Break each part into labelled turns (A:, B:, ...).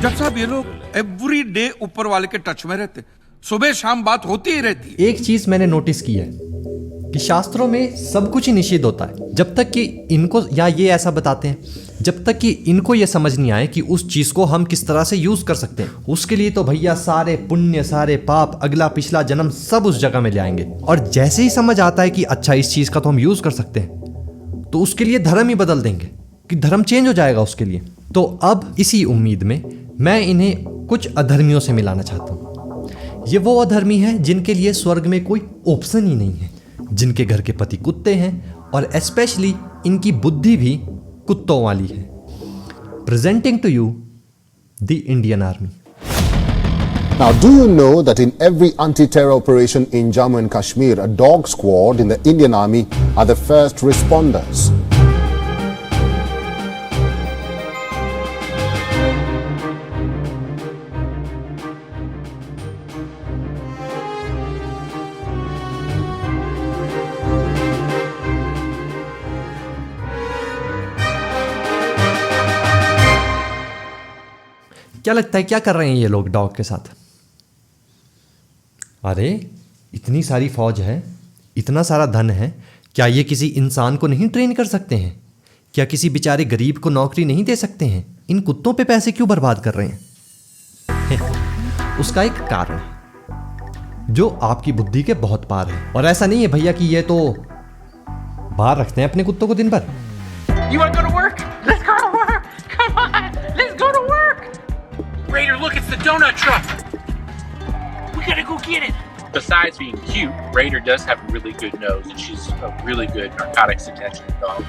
A: जब साहब ये लोग एवरी डे ऊपर वाले के टच में रहते, सुबह शाम बात होती ही रहती है।
B: एक चीज मैंने नोटिस की है कि शास्त्रों में सब कुछ ही निषिद्ध होता है, जब तक कि इनको, या ये ऐसा बताते हैं, जब तक कि इनको ये समझ नहीं आए कि उस चीज को हम किस तरह से यूज कर सकते हैं। उसके लिए तो भैया सारे पुण्य, सारे पाप, अगला पिछला जन्म सब उस जगह में ले आएंगे। और जैसे ही समझ आता है कि अच्छा इस चीज का तो हम यूज कर सकते हैं, तो उसके लिए धर्म ही बदल देंगे कि धर्म चेंज हो जाएगा उसके लिए। तो अब इसी उम्मीद में मैं इन्हें कुछ अधर्मियों से मिलाना चाहता हूँ। ये वो अधर्मी हैं जिनके लिए स्वर्ग में कोई ऑप्शन ही नहीं है, जिनके घर के पति कुत्ते हैं और स्पेशली इनकी बुद्धि भी कुत्तों वाली है। Presenting to you the Indian Army.
C: Now, do you know that in every anti-terror operation in Jammu and Kashmir, a dog squad in the Indian Army are the first responders?
B: क्या लगता है क्या कर रहे हैं ये लोग डॉग के साथ? अरे इतनी सारी फौज है, इतना सारा धन है, क्या ये किसी इंसान को नहीं ट्रेन कर सकते हैं? क्या किसी बेचारे गरीब को नौकरी नहीं दे सकते हैं? इन कुत्तों पे पैसे क्यों बर्बाद कर रहे हैं? उसका एक कारण है जो आपकी बुद्धि के बहुत पार है। और ऐसा नहीं है भैया कि ये तो बाहर रखते हैं अपने कुत्तों को दिन भर।
D: You wanna go to work? Let's go to work! Come on! Let's go to work! Raider, look, it's the donut truck! We gotta go get it! Besides being cute, Raider does have a really good nose and she's a really good narcotics detection dog.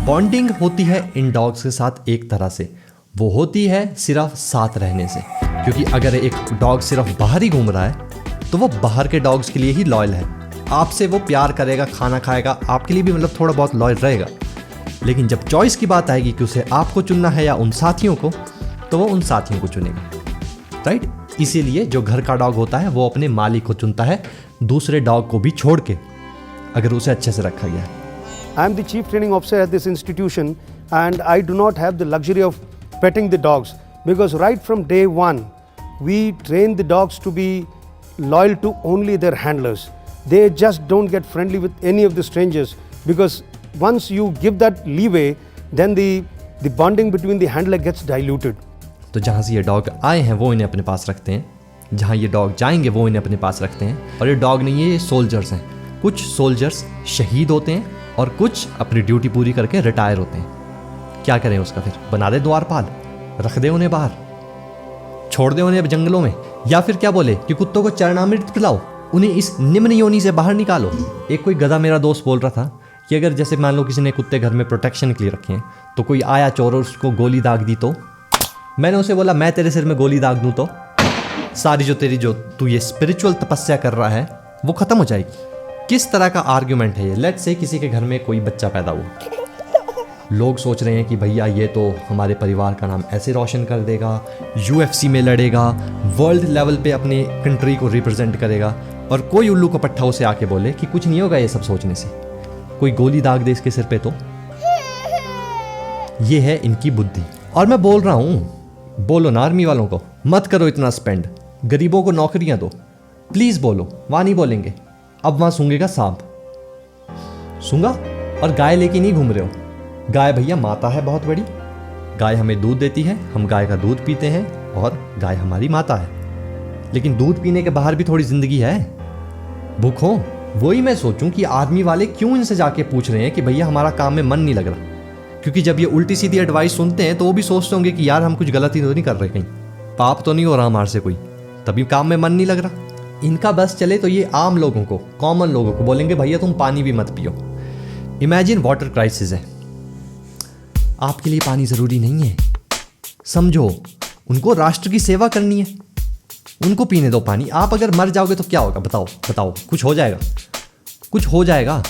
B: Bonding होती है इन dogs के साथ एक तरह से, वो होती है सिर्फ साथ रहने से। क्योंकि अगर एक डॉग सिर्फ बाहर ही घूम रहा है तो वो बाहर के डॉग्स के लिए ही लॉयल है, आपसे वो प्यार करेगा, खाना खाएगा, आपके लिए भी मतलब थोड़ा बहुत लॉयल रहेगा। लेकिन जब चॉइस की बात आएगी कि उसे आपको चुनना है या उन साथियों को, तो वो उन साथियों को चुनेगा, राइट? इसीलिए जो घर का डॉग होता है वो अपने मालिक को चुनता है, दूसरे डॉग को भी छोड़ के, अगर उसे अच्छे से रखा गया है।
E: I am the chief training officer at this institution and I do not have the luxury of petting the dogs because right from day one we train the dogs to be loyal to only their handlers. They just don't get friendly with any of the strangers because once you give that leeway then the bonding between the handler gets diluted.
B: तो जहाँ से ये dog आए हैं वो इन्हें अपने पास रखते हैं, जहाँ ये डॉग जाएंगे वो इन्हें अपने पास रखते हैं। और ये डॉग नहीं है, ये सोल्जर्स हैं। कुछ सोल्जर्स शहीद होते हैं और कुछ अपनी ड्यूटी पूरी करके रिटायर होते हैं। क्या करें उसका फिर? बना दे द्वारपाल, रख दे उन्हें बाहर, छोड़ दे उन्हें जंगलों में, या फिर क्या बोले कि कुत्तों को चरणामृत पिलाओ, उन्हें इस निम्न योनि से बाहर निकालो। एक कोई गधा मेरा दोस्त बोल रहा था कि अगर जैसे मान लो किसी ने कुत्ते घर में प्रोटेक्शन के लिए रखे हैं, तो कोई आया चोर और उसको गोली दाग दी, तो मैंने उसे बोला मैं तेरे सिर में गोली दाग दूं तो सारी जो तू ये स्पिरिचुअल तपस्या कर रहा है वो खत्म हो जाएगी। किस तरह का आर्ग्यूमेंट है ये? लेट्स से किसी के घर में कोई बच्चा पैदा हुआ, लोग सोच रहे हैं कि भैया ये तो हमारे परिवार का नाम ऐसे रोशन कर देगा, UFC में लड़ेगा, वर्ल्ड लेवल पे अपने कंट्री को रिप्रेजेंट करेगा, और कोई उल्लू का पट्टा उसे आके बोले कि कुछ नहीं होगा ये सब सोचने से, कोई गोली दाग दे इसके सिर पे, तो ये है इनकी बुद्धि। और मैं बोल रहा हूँ, बोलो ना आर्मी वालों को, मत करो इतना स्पेंड, गरीबों को नौकरियां दो, प्लीज बोलो। वहां नहीं बोलेंगे, अब वहां सूंघेगा सांप, सूंघा। और गाय लेके नहीं घूम रहे हो, गाय भैया माता है बहुत बड़ी, गाय हमें दूध देती है, हम गाय का दूध पीते हैं और गाय हमारी माता है। लेकिन दूध पीने के बाहर भी थोड़ी जिंदगी है, भूखो। वही मैं सोचूं कि आर्मी वाले क्यों इनसे जाके पूछ रहे हैं कि भैया हमारा काम में मन नहीं लग रहा, क्योंकि जब ये उल्टी सीधी एडवाइस सुनते हैं तो वो भी सोचते होंगे कि यार हम कुछ गलती तो नहीं कर रहे, कहीं पाप तो नहीं हो रहा हमारे से कोई, तभी काम में मन नहीं लग रहा। इनका बस चले तो ये आम लोगों को, कॉमन लोगों को बोलेंगे भैया तुम पानी भी मत पियो। इमेजिन वाटर क्राइसिस है, आपके लिए पानी जरूरी नहीं है, समझो उनको राष्ट्र की सेवा करनी है, उनको पीने दो पानी। आप अगर मर जाओगे तो क्या होगा? बताओ, कुछ हो जाएगा? कुछ हो जाएगा?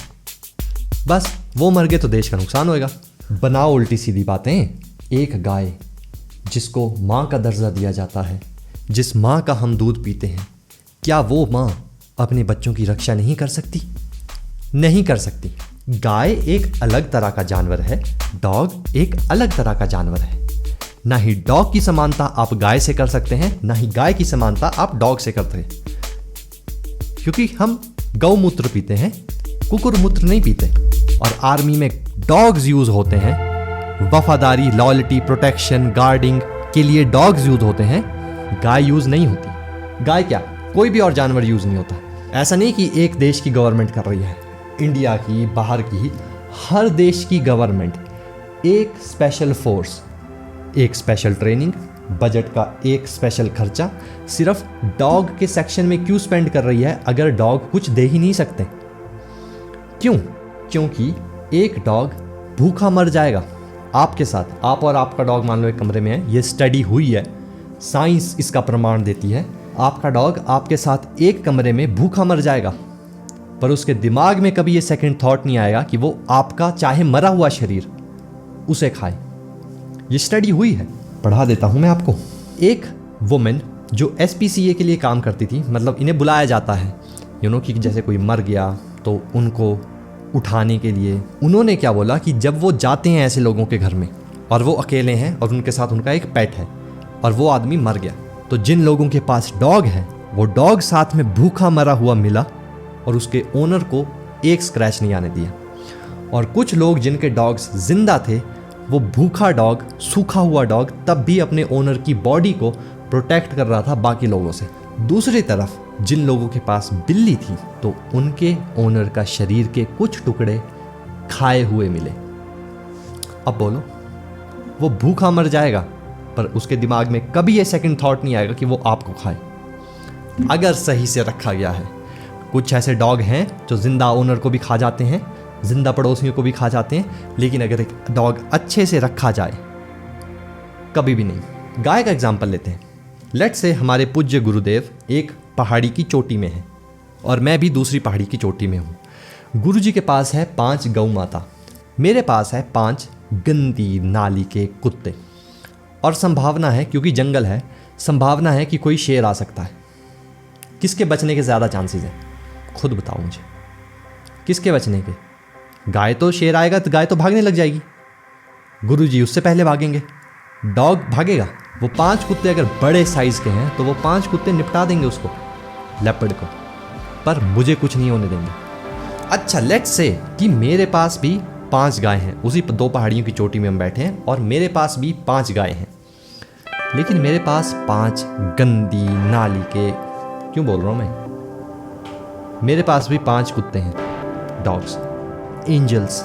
B: बस वो मर गए तो देश का नुकसान होएगा। बनाओ उल्टी सीधी बातें। एक गाय जिसको माँ का दर्जा दिया जाता है, जिस माँ का हम दूध पीते हैं, क्या वो माँ अपने बच्चों की रक्षा नहीं कर सकती? नहीं कर सकती। गाय एक अलग तरह का जानवर है, डॉग एक अलग तरह का जानवर है। ना ही डॉग की समानता आप गाय से कर सकते हैं, ना ही गाय की समानता आप डॉग से करते हैं, क्योंकि हम गौमूत्र पीते हैं, कुकुर मूत्र नहीं पीते। और आर्मी में डॉग्स यूज होते हैं, वफादारी, लॉयल्टी, प्रोटेक्शन, गार्डिंग के लिए डॉग्स यूज होते हैं, गाय यूज नहीं होती। गाय क्या, कोई भी और जानवर यूज नहीं होता। ऐसा नहीं कि एक देश की गवर्नमेंट कर रही है, इंडिया की, बाहर की, हर देश की गवर्नमेंट एक स्पेशल फोर्स, एक स्पेशल ट्रेनिंग, बजट का एक स्पेशल खर्चा सिर्फ डॉग के सेक्शन में क्यों स्पेंड कर रही है, अगर डॉग कुछ दे ही नहीं सकते? क्यों? क्योंकि एक डॉग भूखा मर जाएगा आपके साथ। आप और आपका डॉग मान लो एक कमरे में है, ये स्टडी हुई है, साइंस इसका प्रमाण देती है। आपका डॉग आपके साथ एक कमरे में भूखा मर जाएगा, पर उसके दिमाग में कभी ये सेकंड थॉट नहीं आएगा कि वो आपका चाहे मरा हुआ शरीर उसे खाए। ये स्टडी हुई है, पढ़ा देता हूं मैं आपको। एक वुमेन जो SPCA के लिए काम करती थी, मतलब इन्हें बुलाया जाता है कि जैसे कोई मर गया तो उनको उठाने के लिए, उन्होंने क्या बोला कि जब वो जाते हैं ऐसे लोगों के घर में और वो अकेले हैं और उनके साथ उनका एक पेट है और वो आदमी मर गया, तो जिन लोगों के पास डॉग है वो डॉग साथ में भूखा मरा हुआ मिला और उसके ओनर को एक स्क्रैच नहीं आने दिया। और कुछ लोग जिनके डॉग्स जिंदा थे, वो भूखा डॉग, सूखा हुआ डॉग तब भी अपने ओनर की बॉडी को प्रोटेक्ट कर रहा था बाकी लोगों से। दूसरी तरफ जिन लोगों के पास बिल्ली थी, तो उनके ओनर का शरीर के कुछ टुकड़े खाए हुए मिले। अब बोलो, वो भूखा मर जाएगा पर उसके दिमाग में कभी ये सेकंड थॉट नहीं आएगा कि वो आपको खाए, अगर सही से रखा गया है। कुछ ऐसे डॉग हैं जो जिंदा ओनर को भी खा जाते हैं, जिंदा पड़ोसियों को भी खा जाते हैं, लेकिन अगर एक डॉग अच्छे से रखा जाए कभी भी नहीं। गाय का एग्जाम्पल लेते हैं। लेट से हमारे पूज्य गुरुदेव एक पहाड़ी की चोटी में हैं और मैं भी दूसरी पहाड़ी की चोटी में हूँ। गुरुजी के पास है 5 गौ माता, मेरे पास है 5 गंदी नाली के कुत्ते, और संभावना है, क्योंकि जंगल है, संभावना है कि कोई शेर आ सकता है। किसके बचने के ज़्यादा चांसेस हैं? खुद बताओ मुझे, किसके बचने के? गाय तो, शेर आएगा तो गाय तो भागने लग जाएगी, गुरुजी उससे पहले भागेंगे, डॉग भागेगा। वो 5 कुत्ते अगर बड़े साइज के हैं तो वो 5 कुत्ते निपटा देंगे उसको, लेपर्ड को, पर मुझे कुछ नहीं होने देंगे। अच्छा, लेट्स से कि मेरे पास भी 5 गाय हैं, उसी 2 पहाड़ियों की चोटी में हम बैठे हैं और मेरे पास भी 5 गाय हैं, लेकिन मेरे पास 5 गंदी नाली के, क्यों बोल रहा हूं मैं, मेरे पास भी 5 कुत्ते हैं, डॉग्स, एंजल्स।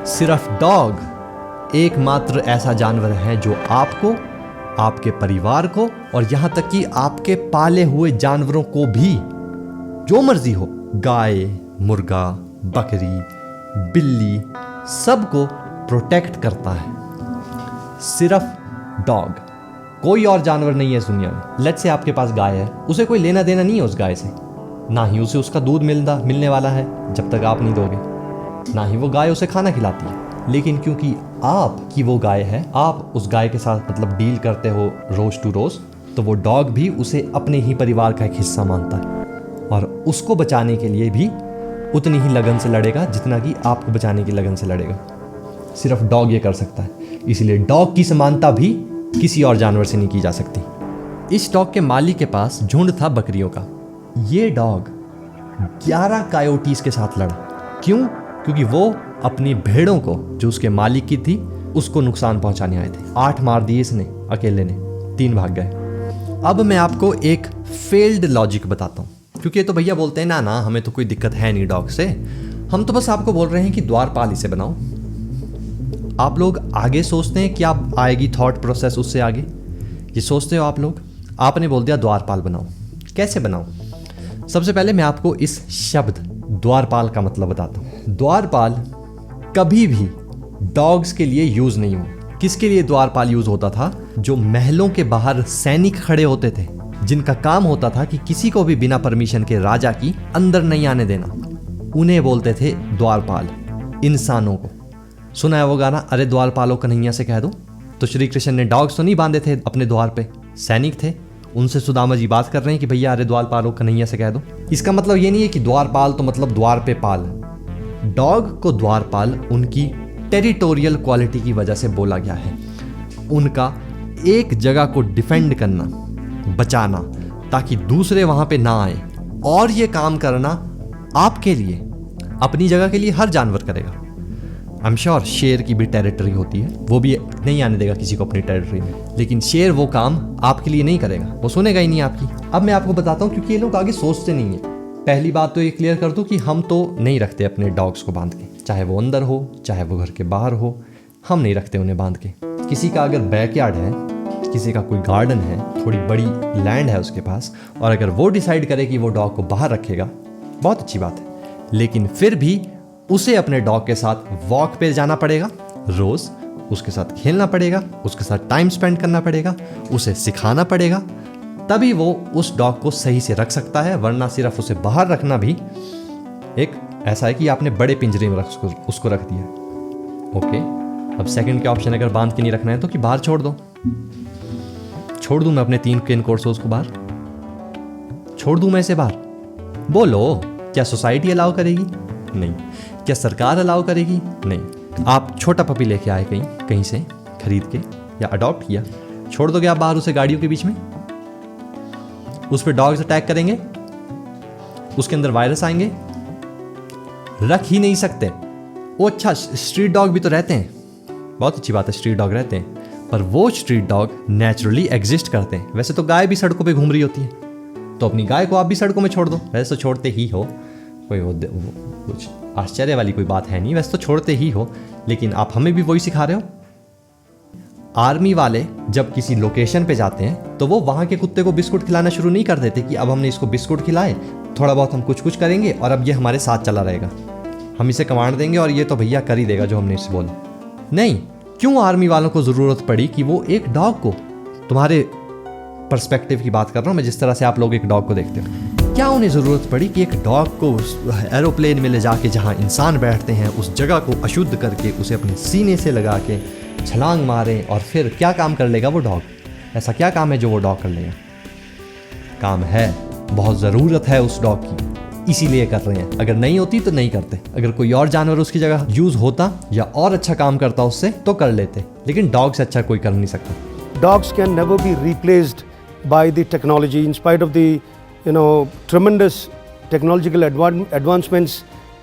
B: सिर्फ डॉग एकमात्र ऐसा जानवर है जो आपको, आपके परिवार को और यहां तक कि आपके पाले हुए जानवरों को भी, जो मर्जी हो, गाय, मुर्गा, बकरी, बिल्ली, सबको प्रोटेक्ट करता है। सिर्फ डॉग, कोई और जानवर नहीं है इस दुनिया में। लेट्स से आपके पास गाय है, उसे कोई लेना देना नहीं है उस गाय से, ना ही उसे उसका दूध मिलने वाला है जब तक आप नहीं दोगे, ना ही वो गाय उसे खाना खिलाती है। लेकिन क्योंकि आपकी वो गाय है, आप उस गाय के साथ मतलब डील करते हो रोज टू रोज, तो वो डॉग भी उसे अपने ही परिवार का एक हिस्सा मानता है और उसको बचाने के लिए भी उतनी ही लगन से लड़ेगा जितना कि आपको बचाने की लगन से लड़ेगा। सिर्फ डॉग ये कर सकता है, इसलिए डॉग की समानता भी किसी और जानवर से नहीं की जा सकती। इस डॉग के मालिक के पास झुंड था बकरियों का। ये डॉग 11 कायोटीज के साथ लड़ा। क्यों? क्योंकि वो अपनी भेड़ों को, जो उसके मालिक की थी, उसको नुकसान पहुंचाने आए थे। 8 मार दिए इसने अकेले ने, 3 भाग गए। अब मैं आपको एक फेल्ड लॉजिक बताता हूँ, क्योंकि ये तो भैया बोलते हैं ना ना हमें तो कोई दिक्कत है नहीं डॉग से, हम तो बस आपको बोल रहे हैं कि द्वारपाल इसे बनाओ। आप लोग आगे सोचते हैं कि आप आएगी थॉट प्रोसेस उससे आगे, ये सोचते हो आप लोग। आपने बोल दिया द्वारपाल बनाओ, कैसे बनाओ? सबसे पहले मैं आपको इस शब्द द्वारपाल का मतलब बताता हूँ। द्वारपाल कभी भी डॉग्स के लिए यूज नहीं हुआ। किसके लिए द्वारपाल यूज होता था? जो महलों के बाहर सैनिक खड़े होते थे, जिनका काम होता था कि किसी को भी बिना परमिशन के राजा की अंदर नहीं आने देना, उन्हें बोलते थे द्वारपाल। इंसानों को सुना है वो गाना, अरे द्वारपालों कन्हैया से कह दो? तो श्री कृष्ण ने डॉग्स तो नहीं बांधे थे अपने द्वार पे, सैनिक थे, उनसे सुदामा जी बात कर रहे हैं कि भैया अरे द्वारपालों कन्हैया से कह दो। इसका मतलब ये नहीं है कि द्वारपाल तो मतलब द्वार पे पाल। डॉग को द्वारपाल उनकी टेरिटोरियल क्वालिटी की वजह से बोला गया है, उनका एक जगह को डिफेंड करना, बचाना, ताकि दूसरे वहां पे ना आए, और ये काम करना आपके लिए, अपनी जगह के लिए हर जानवर करेगा। आई एम श्योर शेर की भी टेरिटरी होती है, वो भी नहीं आने देगा किसी को अपनी टेरिटरी में, लेकिन शेर वो काम आपके लिए नहीं करेगा, वो सुनेगा ही नहीं आपकी। अब मैं आपको बताता हूँ, क्योंकि ये लोग आगे सोचते नहीं है। पहली बात तो ये क्लियर कर दूँ कि हम तो नहीं रखते अपने डॉग्स को बांध के, चाहे वो अंदर हो चाहे वो घर के बाहर हो, हम नहीं रखते उन्हें बांध के। किसी का अगर बैकयार्ड है, किसी का कोई गार्डन है, थोड़ी बड़ी लैंड है उसके पास, और अगर वो डिसाइड करे कि वो डॉग को बाहर रखेगा, बहुत अच्छी बात है, लेकिन फिर भी उसे अपने डॉग के साथ वॉक पे जाना पड़ेगा, रोज उसके साथ खेलना पड़ेगा, उसके साथ टाइम स्पेंड करना पड़ेगा, उसे सिखाना पड़ेगा, तभी वो उस डॉग को सही से रख सकता है। वरना सिर्फ उसे बाहर रखना भी एक ऐसा है कि आपने बड़े पिंजरे में उसको रख दिया। ओके, अब सेकंड के ऑप्शन, अगर बांध के नहीं रखना है तो कि बाहर छोड़ दो। छोड़ दूं मैं अपने 3 केन कोर्सों को बाहर? छोड़ दूं मैं इसे बाहर? बोलो, क्या सोसाइटी अलाउ करेगी? नहीं। क्या सरकार अलाउ करेगी? नहीं। आप छोटा पपी लेके आए कहीं से खरीद के या अडॉप्ट किया, छोड़ दोगे आप बाहर उसे गाड़ियों के बीच में? उस पर डॉग्स अटैक करेंगे, उसके अंदर वायरस आएंगे, रख ही नहीं सकते। वो अच्छा, स्ट्रीट डॉग भी तो रहते हैं, बहुत अच्छी बात है, स्ट्रीट डॉग रहते हैं, पर वो स्ट्रीट डॉग नेचुरली एग्जिस्ट करते हैं। वैसे तो गाय भी सड़कों पे घूम रही होती है, तो अपनी गाय को आप भी सड़कों में छोड़ दो। वैसे तो छोड़ते ही हो, कोई वो कुछ आश्चर्य वाली कोई बात है नहीं, वैसे तो छोड़ते ही हो, लेकिन आप हमें भी वही सिखा रहे हो। आर्मी वाले जब किसी लोकेशन पे जाते हैं तो वो वहाँ के कुत्ते को बिस्कुट खिलाना शुरू नहीं कर देते कि अब हमने इसको बिस्कुट खिलाए, थोड़ा बहुत हम कुछ करेंगे और अब ये हमारे साथ चला रहेगा, हम इसे कमांड देंगे और ये तो भैया कर ही देगा जो हमने इसे बोला। नहीं, क्यों आर्मी वालों को ज़रूरत पड़ी कि वो एक डॉग को, तुम्हारे पर्सपेक्टिव की बात कर रहा हूँ मैं, जिस तरह से आप लोग एक डॉग को देखते हो, क्या उन्हें ज़रूरत पड़ी कि एक डॉग को एरोप्लेन में ले जाके जहाँ इंसान बैठते हैं उस जगह को अशुद्ध करके उसे अपने सीने से लगा के छलांग मारें, और फिर क्या काम कर लेगा वो डॉग? ऐसा क्या काम है जो वो डॉग कर लेगा? काम है, बहुत ज़रूरत है उस डॉग की, इसीलिए कर रहे हैं। अगर नहीं होती तो नहीं करते। अगर कोई और जानवर उसकी जगह यूज़ होता या और अच्छा काम करता उससे तो कर लेते, लेकिन डॉग से अच्छा कोई कर नहीं सकता।
E: Dogs can never be replaced by the technology in spite of the tremendous technological advancements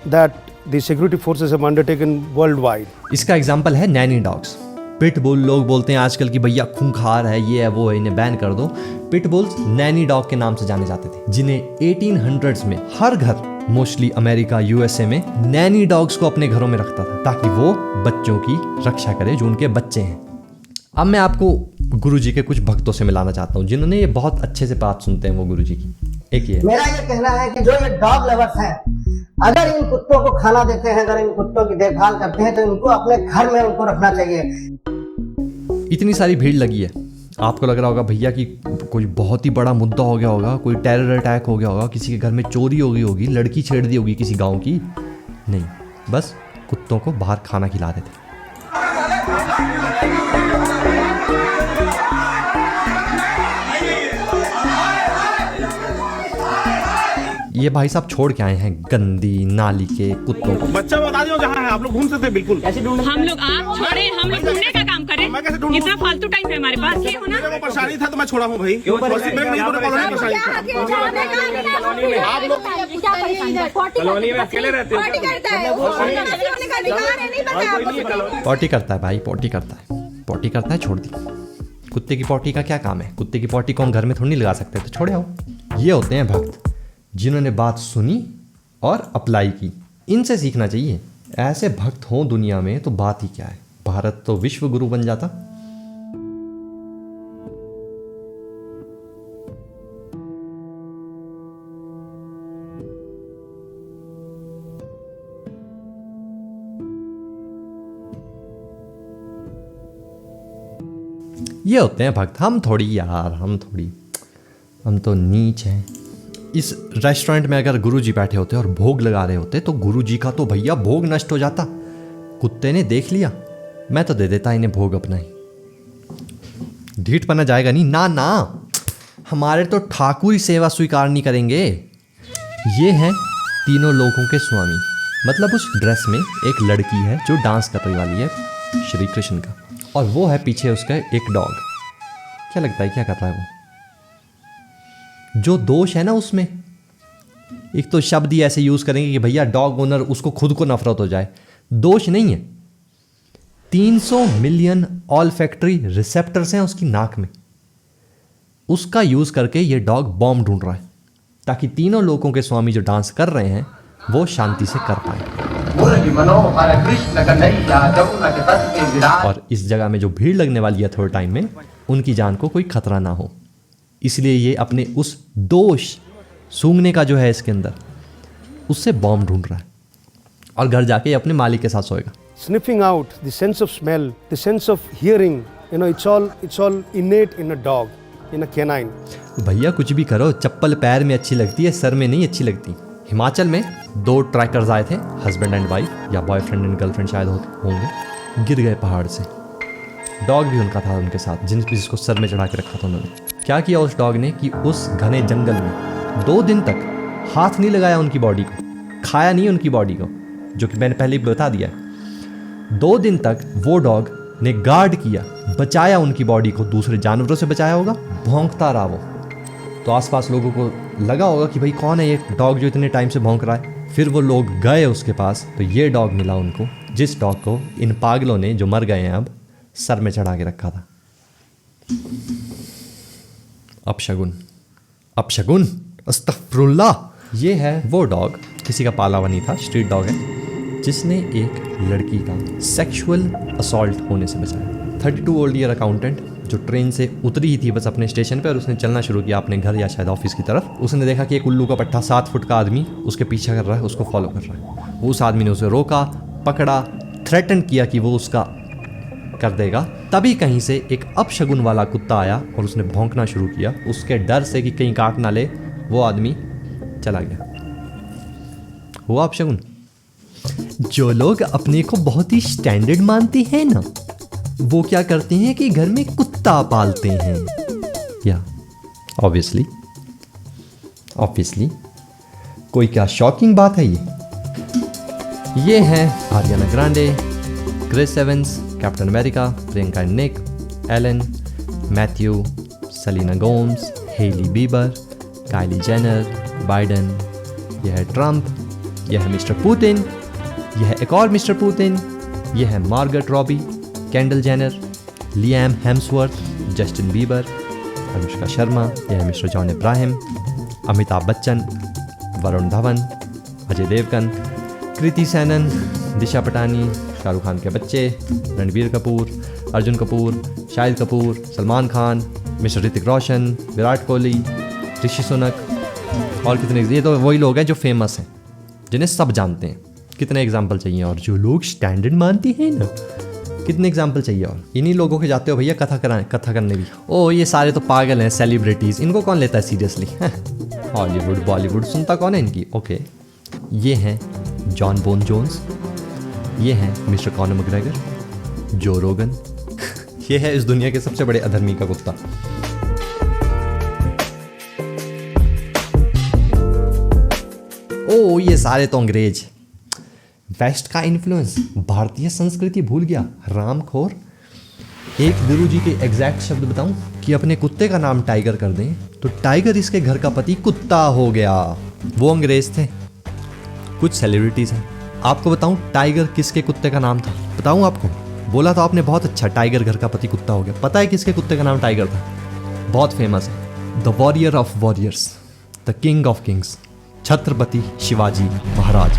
E: that the security forces have undertaken worldwide.
B: इसका एग्जाम्पल है नैनी डॉग्स। पिटबुल, लोग बोलते हैं आजकल की भैया खूंखार है, ये है वो है, इन्हें बैन कर दो। पिटबुल्स नैनी डॉग के नाम से जाने जाते थे, जिन्हें 1800s में हर घर, मोस्टली अमेरिका यूएसए में, नैनी डॉग्स को अपने घरों में रखता था ताकि वो बच्चों की रक्षा करे जो उनके बच्चे हैं। अब मैं आपको गुरुजी के कुछ भक्तों से मिलाना चाहता हूँ जिन्होंने ये बहुत अच्छे से बात सुनते हैं वो गुरुजी की। एक ये
F: मेरा ये कहना है कि जो ये डॉग लवर्स हैं, अगर इन कुत्तों को खाना देते हैं, अगर इन कुत्तों की देखभाल करते हैं, तो इनको अपने घर में उनको रखना चाहिए।
B: इतनी सारी भीड़ लगी है, आपको लग रहा होगा भैया कि कोई बहुत ही बड़ा मुद्दा हो गया होगा, कोई टेरर अटैक हो गया होगा, किसी के घर में चोरी हो गई होगी, लड़की छेड़ दी होगी किसी गांव की। नहीं, बस कुत्तों को बाहर खाना खिला रहे थे। ये भाई साहब छोड़ के आए हैं गंदी नाली के कुत्तों को।
G: बच्चा बता दो जहाँ है, आप लोग ढूंढ सकते हैं। बिल्कुल
H: हम लोग आप छोड़े, हम लोग ढूंढने का काम करें।
G: मैं कैसे ढूंढूं?
H: इतना फालतू टाइम है हमारे पास, ये होना।
G: मेरे को परेशानी था तो मैं छोड़ा हूँ भाई। आप लोग
H: कॉलोनी में अकेले रहते हो?
B: पॉटी करता है भाई, पॉटी करता है, पॉटी करता है, छोड़ दी। कुत्ते की पॉटी का क्या काम है? कुत्ते की पॉटी को हम घर में थोड़ी नहीं लगा सकते, तो छोड़े आओ। ये होते हैं भक्त, जिन्होंने बात सुनी और अप्लाई की। इनसे सीखना चाहिए। ऐसे भक्त हों दुनिया में तो बात ही क्या है, भारत तो विश्व गुरु बन जाता। ये होते हैं भक्त। हम थोड़ी यार, हम तो नीच हैं। इस रेस्टोरेंट में अगर गुरुजी बैठे होते और भोग लगा रहे होते तो गुरुजी का तो भैया भोग नष्ट हो जाता। कुत्ते ने देख लिया, मैं तो दे देता इन्हें भोग अपना ही। ढीठ पना जाएगा नहीं, ना ना, हमारे तो ठाकुर ही सेवा स्वीकार नहीं करेंगे। ये हैं तीनों लोगों के स्वामी। मतलब उस ड्रेस में एक लड़की है जो डांस करने वाली है श्री कृष्ण का, और वो है पीछे उसका एक डॉग। क्या लगता है क्या कर रहा है वो? जो दोष है ना उसमें, एक तो शब्द ही ऐसे यूज करेंगे कि भैया डॉग ओनर उसको खुद को नफरत हो जाए। दोष नहीं है, 300 मिलियन ऑल फैक्ट्री रिसेप्टर्स हैं उसकी नाक में, उसका यूज करके ये डॉग बॉम्ब ढूंढ रहा है ताकि तीनों लोगों के स्वामी जो डांस कर रहे हैं वो शांति से कर पाए। और इस जगह में जो भीड़ लगने वाली है थोड़े टाइम में, उनकी जान को कोई खतरा ना हो, इसलिए ये अपने उस दोष सूंघने का जो है इसके अंदर, उससे बॉम्ब ढूंढ रहा है और घर जाके अपने मालिक के साथ सोएगा।
E: Sniffing out, the sense of smell, the sense of hearing, it's all innate in a dog, in a canine.
B: भैया कुछ भी करो, चप्पल पैर में अच्छी लगती है, सर में नहीं अच्छी लगती। हिमाचल में 2 ट्रैकर्स आए थे, हस्बैंड एंड वाइफ या बॉयफ्रेंड एंड गर्लफ्रेंड शायद होंगे, गिर गए पहाड़ से। डॉग भी उनका था उनके साथ, जिसको सर में चढ़ा के रखा था उन्होंने। क्या किया उस डॉग ने कि उस घने जंगल में 2 दिन तक हाथ नहीं लगाया उनकी बॉडी को, खाया नहीं उनकी बॉडी को, जो कि मैंने पहले ही बता दिया है। 2 दिन तक वो डॉग ने गार्ड किया, बचाया उनकी बॉडी को, दूसरे जानवरों से बचाया होगा, भौंकता रहा वो। तो आसपास लोगों को लगा होगा कि भाई कौन है ये डॉग जो इतने टाइम से भौंक रहा है। फिर वो लोग गए उसके पास, तो ये डॉग मिला उनको, जिस डॉग को इन पागलों ने जो मर गए हैं अब सर में चढ़ा के रखा था। अपशगुन, अपशगुन, अस्तगफिरुल्लाह। ये है वो डॉग, किसी का पाला हुआ नहीं था, स्ट्रीट डॉग है, जिसने एक लड़की का सेक्सुअल असॉल्ट होने से बचाया। 32 ओल्ड ईयर अकाउंटेंट जो ट्रेन से उतरी ही थी बस अपने स्टेशन पे और उसने चलना शुरू किया अपने घर या शायद ऑफिस की तरफ। उसने देखा कि एक उल्लू का पट्टा 7 फुट का आदमी उसके पीछा कर रहा है, उसको फॉलो कर रहा है। उस आदमी ने उसे रोका, पकड़ा, थ्रेटन किया कि वो उसका कर देगा। तभी कहीं से एक अपशगुन वाला कुत्ता आया और उसने भौंकना शुरू किया। उसके डर से कि कहीं काट ना ले, वो आदमी चला गया। हुआ अपशगुन। जो लोग अपने को बहुत ही स्टैंडर्ड मानते हैं ना, वो क्या करते हैं कि घर में कुत्ता पालते हैं। या ऑब्वियसली कोई क्या शॉकिंग बात है ये है Ariana Grande, Chris Evans, Captain America, Priyanka and Nick, Alan, Matthew, Selena Gomez, Hailey Bieber, Kylie Jenner, Biden, यह है ट्रंप, यह है मिस्टर पुतिन, यह है एक और मिस्टर पुतिन, यह है Margaret Robbie, Kendall Jenner, Liam Hemsworth, Justin Bieber, Anushka Sharma, यह है मिस्टर जॉन इब्राहिम, अमिताभ बच्चन, वरुण धवन, अजय देवगन, कृति सैनन, दिशा पटानी, शाहरुख खान के बच्चे, रणबीर कपूर, अर्जुन कपूर, शाहिद कपूर, सलमान खान, मिस्टर ऋतिक रोशन, विराट कोहली, ऋषि सुनक और कितने। ये तो वही लोग हैं जो फेमस हैं, जिन्हें सब जानते हैं। कितने एग्जाम्पल चाहिए? और जो लोग स्टैंडर्ड मानते हैं ना, कितने एग्जाम्पल चाहिए? और इन्हीं लोगों के जाते हो भैया कथा करने भी। ओ ये सारे तो पागल हैं, सेलिब्रिटीज़, इनको कौन लेता है सीरियसली? हॉलीवुड बॉलीवुड सुनता कौन है इनकी? ओके, ये हैं जॉन बोन जोन्स, ये हैं मिस्टर कॉनर मैकग्रेगर, जो रोगन, ये है इस दुनिया के सबसे बड़े अधर्मी का कुत्ता। ओ ये सारे तो अंग्रेज, वेस्ट का इन्फ्लुएंस, भारतीय संस्कृति भूल गया, रामखोर। एक गुरु जी के एग्जैक्ट शब्द बताऊं कि अपने कुत्ते का नाम टाइगर कर दें तो टाइगर इसके घर का पति कुत्ता हो गया। वो अंग्रेज थे। कुछ सेलिब्रिटीज हैं, आपको बताऊं टाइगर किसके कुत्ते का नाम था? बताऊं आपको? बोला तो आपने बहुत अच्छा, टाइगर घर का पति कुत्ता हो गया। पता है किसके कुत्ते का नाम टाइगर था? बहुत फेमस है, the warrior of warriors, the king of kings, Chhatrapati Shivaji Maharaj.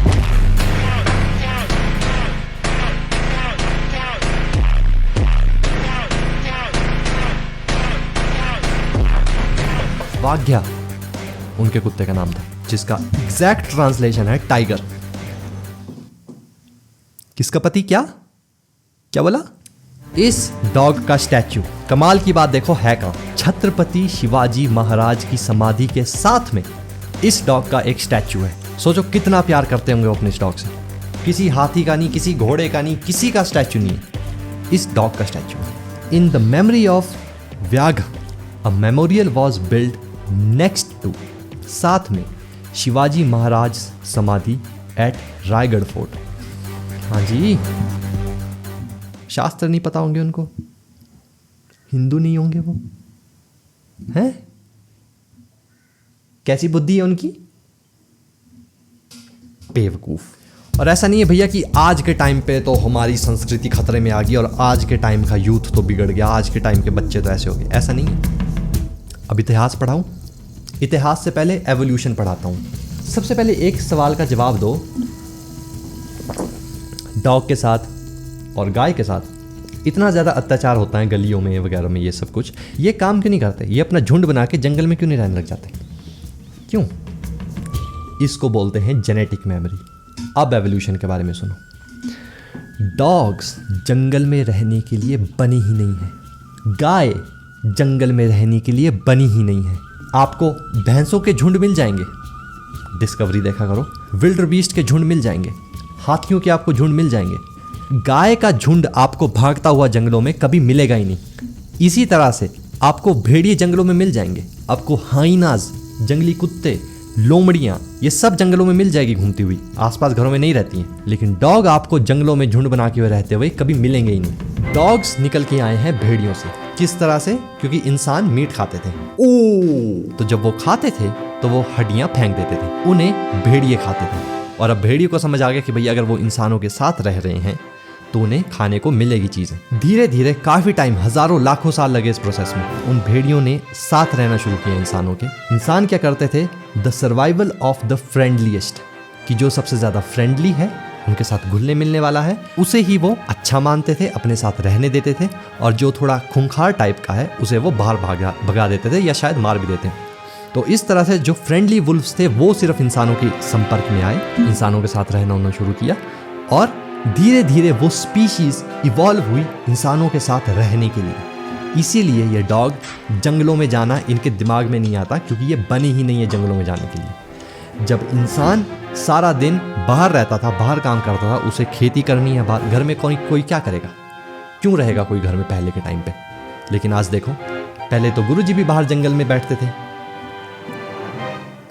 B: Waghya उनके कुत्ते का नाम था, जिसका एग्जैक्ट ट्रांसलेशन है टाइगर। किसका पति? क्या बोला? इस डॉग का स्टैच्यू, कमाल की बात देखो है का, छत्रपति शिवाजी महाराज की समाधि के साथ में इस डॉग का एक स्टैच्यू है। सोचो कितना प्यार करते होंगे वो अपने इस डॉग से। किसी हाथी का नहीं, किसी घोड़े का नहीं, किसी का स्टैच्यू नहीं है, इस डॉग का स्टैच्यू है। इन द मेमोरी ऑफ व्याघ्र a memorial was build next to, साथ में शिवाजी महाराज समाधि एट रायगढ़ फोर्ट। हाँ जी, शास्त्र नहीं पता होंगे उनको, हिंदू नहीं होंगे वो, हैं? कैसी बुद्धि है उनकी? बेवकूफ। और ऐसा नहीं है भैया कि आज के टाइम पे तो हमारी संस्कृति खतरे में आ गई और आज के टाइम का यूथ तो बिगड़ गया, आज के टाइम के बच्चे तो ऐसे हो गए। ऐसा नहीं है। अब इतिहास पढ़ाऊं? इतिहास से पहले एवोल्यूशन पढ़ाता हूं। सबसे पहले एक सवाल का जवाब दो, डॉग के साथ और गाय के साथ इतना ज़्यादा अत्याचार होता है गलियों में वगैरह में, ये सब कुछ, ये काम क्यों नहीं करते? ये अपना झुंड बना के जंगल में क्यों नहीं रहने लग जाते? क्यों? इसको बोलते हैं जेनेटिक मेमोरी। अब एवोल्यूशन के बारे में सुनो। डॉग्स जंगल में रहने के लिए बनी ही नहीं है। गाय जंगल में रहने के लिए बनी ही नहीं है। आपको भैंसों के झुंड मिल जाएंगे, डिस्कवरी देखा करो। विल्ड बीस्ट के झुंड मिल जाएंगे, हाथियों के आपको झुंड मिल जाएंगे। गाय का झुंड आपको भागता हुआ जंगलों में कभी मिलेगा ही नहीं। इसी तरह से आपको भेड़िए जंगलों में मिल जाएंगे, आपको हाइनाज, जंगली कुत्ते, लोमड़ियाँ, ये सब जंगलों में मिल जाएगी घूमती हुई, आसपास घरों में नहीं रहती हैं। लेकिन डॉग आपको जंगलों में झुंड बना के हुए रहते हुए कभी मिलेंगे ही नहीं। डॉग्स निकल के आए हैं भेड़ियों से। किस तरह से? क्योंकि इंसान मीट खाते थे। तो जब वो खाते थे तो वो हड्डियां फेंक देते थे, उन्हें भेड़िए खाते थे। और अब भेड़िए को समझ आ गया कि भैया अगर वो इंसानों के साथ रह रहे हैं तो उन्हें खाने को मिलेगी चीज़ें। धीरे धीरे काफ़ी टाइम, हज़ारों लाखों साल लगे इस प्रोसेस में। उन भेड़ियों ने साथ रहना शुरू किया इंसानों के। इंसान क्या करते थे? द सर्वाइवल ऑफ द फ्रेंडलीएस्ट, कि जो सबसे ज़्यादा फ्रेंडली है, उनके साथ घुलने मिलने वाला है, उसे ही वो अच्छा मानते थे, अपने साथ रहने देते थे। और जो थोड़ा खूंखार टाइप का है उसे वो बाहर भगा देते थे या शायद मार भी देते। तो इस तरह से जो फ्रेंडली वुल्फ्स थे वो सिर्फ इंसानों के संपर्क में आए, इंसानों के साथ रहना उन्होंने शुरू किया और धीरे धीरे वो स्पीशीज इवॉल्व हुई इंसानों के साथ रहने के लिए। इसीलिए ये डॉग जंगलों में जाना इनके दिमाग में नहीं आता, क्योंकि ये बनी ही नहीं है जंगलों में जाने के लिए। जब इंसान सारा दिन बाहर रहता था, बाहर काम करता था, उसे खेती करनी है बाहर, घर में कोई क्या करेगा? क्यों रहेगा कोई घर में पहले के टाइम पे? लेकिन आज देखो, पहले तो गुरुजी भी बाहर जंगल में बैठते थे,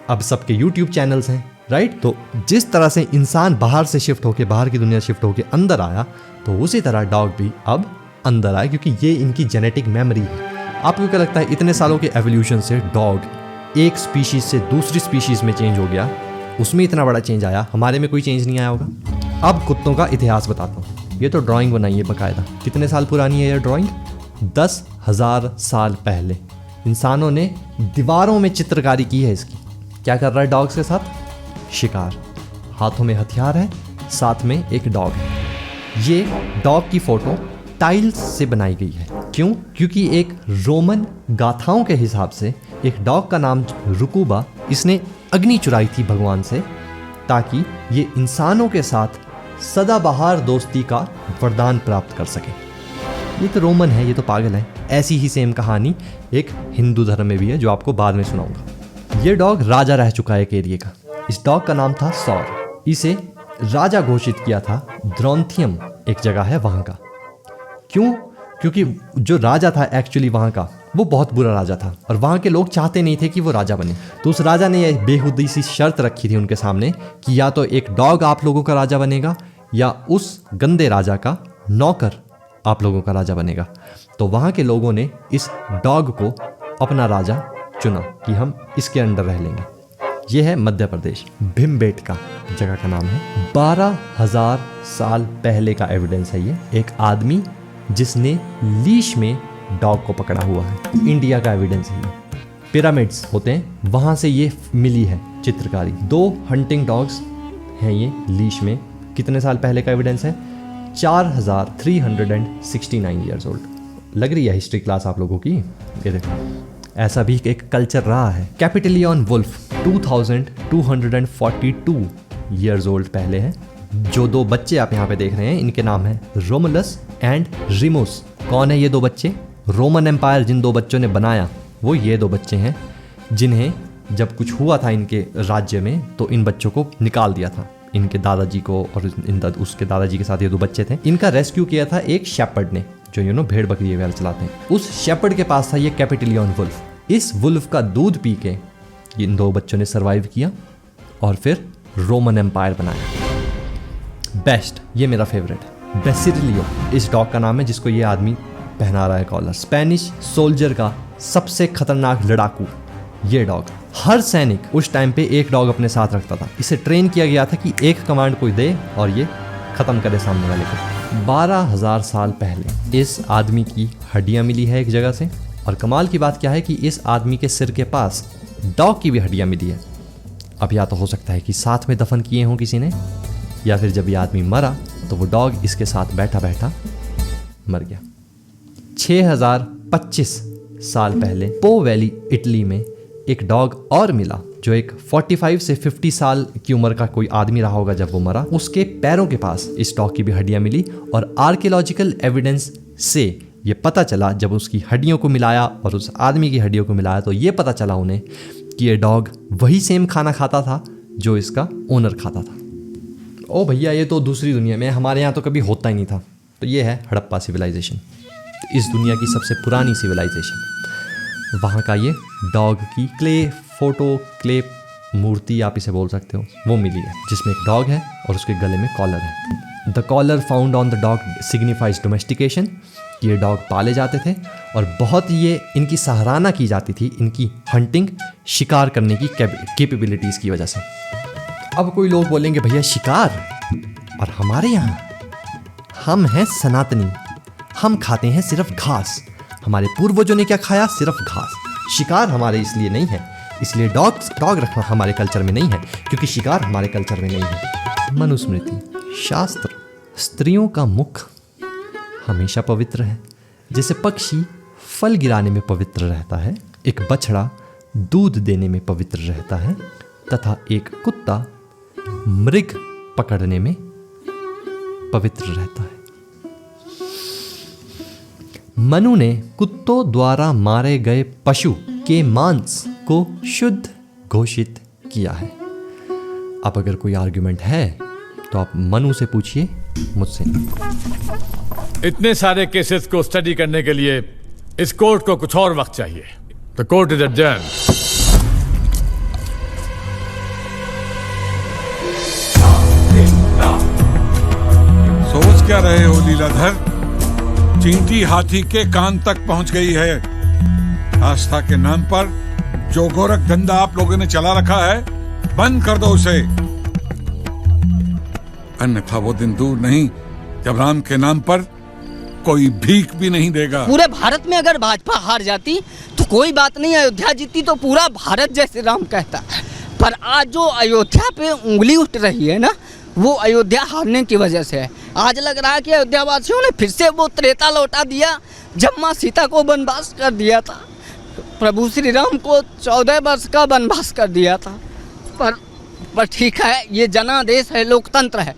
B: अब सबके यूट्यूब चैनल्स हैं, राइट? तो जिस तरह से इंसान बाहर से शिफ्ट होके, बाहर की दुनिया शिफ्ट होके अंदर आया, तो उसी तरह डॉग भी अब अंदर आए, क्योंकि ये इनकी जेनेटिक मेमोरी है। आपको क्या लगता है इतने सालों के एवोल्यूशन से डॉग एक स्पीशीज से दूसरी स्पीशीज में चेंज हो गया, उसमें इतना बड़ा चेंज आया, हमारे में कोई चेंज नहीं आया होगा? अब कुत्तों का इतिहास बताता हूँ। ये तो ड्राइंग बनाई है बाकायदा। कितने साल पुरानी है ये ड्राइंग? 10,000 साल पहले इंसानों ने दीवारों में चित्रकारी की है इसकी। क्या कर रहा है डॉग्स के साथ? शिकार। हाथों में हथियार है, साथ में एक डॉग है। ये डॉग की फोटो टाइल्स से बनाई गई है। क्यों? क्योंकि एक रोमन गाथाओं के हिसाब से एक डॉग का नाम रुकुबा, इसने अग्नि चुराई थी भगवान से, ताकि ये इंसानों के साथ सदाबहार दोस्ती का वरदान प्राप्त कर सके। ये तो रोमन है, ये तो पागल है। ऐसी ही सेम कहानी एक हिंदू धर्म में भी है, जो आपको बाद में सुनाऊंगा। ये डॉग राजा रह चुका है एक एरिया का। इस डॉग का नाम था सौर। इसे राजा घोषित किया था द्रोंथियम, एक जगह है वहाँ का। क्यों? क्योंकि जो राजा था एक्चुअली वहाँ का, वो बहुत बुरा राजा था और वहाँ के लोग चाहते नहीं थे कि वो राजा बने। तो उस राजा ने यह बेहुदी सी शर्त रखी थी उनके सामने कि या तो एक डॉग आप लोगों का राजा बनेगा या उस गंदे राजा का नौकर आप लोगों का राजा बनेगा। तो वहाँ के लोगों ने इस डॉग को अपना राजा चुना कि हम इसके अंडर रह लेंगे। यह है मध्य प्रदेश, भीमबेटका जगह का नाम है। 12,000 साल पहले का एविडेंस है ये। एक आदमी जिसने लीश में डॉग को पकड़ा हुआ है, इंडिया का एविडेंस है ये। पिरामिड्स होते हैं, वहाँ से ये मिली है चित्रकारी। 2 हंटिंग डॉग्स हैं ये लीश में। कितने साल पहले का एविडेंस है? 4,369 ईयर्स ओल्ड। लग रही है हिस्ट्री क्लास आप लोगों की। ये देखो, ऐसा भी एक कल्चर रहा है। कैपिटलियन वुल्फ 2242 ईयर्स ओल्ड पहले है। जो 2 बच्चे आप यहाँ पे देख रहे हैं, इनके नाम है रोमुलस एंड रिमुस। कौन है ये 2 बच्चे? रोमन एम्पायर जिन 2 बच्चों ने बनाया, वो ये 2 बच्चे हैं, जिन्हें जब कुछ हुआ था इनके राज्य में तो इन बच्चों को निकाल दिया था, इनके दादाजी को और उसके दादाजी के साथ ये 2 बच्चे थे। इनका रेस्क्यू किया था एक शेपर्ड ने, जो भेड़ बकरी वगैरह चलाते हैं। उस शेपर्ड के पास था ये कैपिटलियन वुल्फ। इस वुल्फ का दूध पी के इन 2 बच्चों ने सरवाइव किया और फिर रोमन एम्पायर बनाया। बेस्ट, ये मेरा फेवरेट है, बेसिलियो इस डॉग का नाम है, जिसको ये आदमी पहना रहा है कॉलर। स्पेनिश सोल्जर का सबसे खतरनाक लड़ाकू ये डॉग। हर सैनिक उस टाइम पे एक डॉग अपने साथ रखता था। इसे ट्रेन किया गया था कि एक कमांड कोई दे और ये ख़त्म करे सामने वाले को। 12,000 साल पहले इस आदमी की हड्डियाँ मिली है एक जगह से, और कमाल की बात क्या है कि इस आदमी के सिर के पास डॉग की भी हड्डियाँ मिली है। अब या तो हो सकता है कि साथ में दफन किए हों किसी ने, या फिर जब ये आदमी मरा तो वो डॉग इसके साथ बैठा बैठा मर गया। 6025 साल पहले पो वैली इटली में एक डॉग और मिला जो एक 45 से 50 साल की उम्र का कोई आदमी रहा होगा जब वो मरा। उसके पैरों के पास इस डॉग की भी हड्डियां मिली, और आर्कियोलॉजिकल एविडेंस से ये पता चला, जब उसकी हड्डियों को मिलाया और उस आदमी की हड्डियों को मिलाया तो ये पता चला उन्हें कि ये डॉग वही सेम खाना खाता था जो इसका ओनर खाता था। ओ भैया, ये तो दूसरी दुनिया में, हमारे यहाँ तो कभी होता ही नहीं था। तो ये है हड़प्पा सिविलाइजेशन, इस दुनिया की सबसे पुरानी सिविलाइजेशन। वहाँ का ये डॉग की क्ले मूर्ति आप इसे बोल सकते हो, वो मिली है, जिसमें एक डॉग है और उसके गले में कॉलर है। The collar found on the dog signifies domestication, कि ये डॉग पाले जाते थे और बहुत ये इनकी सराहना की जाती थी इनकी हंटिंग, शिकार करने की कैपेबिलिटीज़ की वजह से। अब कोई लोग बोलेंगे भैया शिकार, और हमारे यहाँ हम हैं सनातनी, हम खाते हैं सिर्फ घास। हमारे पूर्वजों ने क्या खाया? सिर्फ घास। शिकार हमारे इसलिए नहीं है, इसलिए डॉग रखना हमारे कल्चर में नहीं है, क्योंकि शिकार हमारे कल्चर में नहीं है। मनुस्मृति शास्त्र, स्त्रियों का मुख हमेशा पवित्र है, जैसे पक्षी फल गिराने में पवित्र रहता है, एक बछड़ा दूध देने में पवित्र रहता है, तथा एक कुत्ता मृग पकड़ने में पवित्र रहता है। मनु ने कुत्तों द्वारा मारे गए पशु के मांस को शुद्ध घोषित किया है। अब अगर कोई आर्गुमेंट है तो आप मनु से पूछिए, मुझसे नहीं।
I: इतने सारे केसेस को स्टडी करने के लिए इस कोर्ट को कुछ और वक्त चाहिए। The court is adjourned.
A: सोच क्या रहे हो लीलाधर? चींटी हाथी के कान तक पहुंच गई है। आस्था के नाम पर जो गोरख धंधा आप लोगों ने चला रखा है, बंद कर दो उसे, अन्यथा वो दिन दूर नहीं जब राम के नाम पर कोई भीख भी नहीं देगा।
F: पूरे भारत में अगर भाजपा हार जाती तो कोई बात नहीं, अयोध्या जीती तो पूरा भारत जय श्री राम कहता। पर आज जो अयोध्या पे उंगली उठ रही है ना, वो अयोध्या हारने की वजह से है। आज लग रहा है कि अयोध्या वासियों ने फिर से वो त्रेता लौटा दिया जब माँ सीता को वनवास कर दिया था, प्रभु श्री राम को 14 वर्ष का वनवास कर दिया था। पर ठीक है, ये जनादेश है, लोकतंत्र है।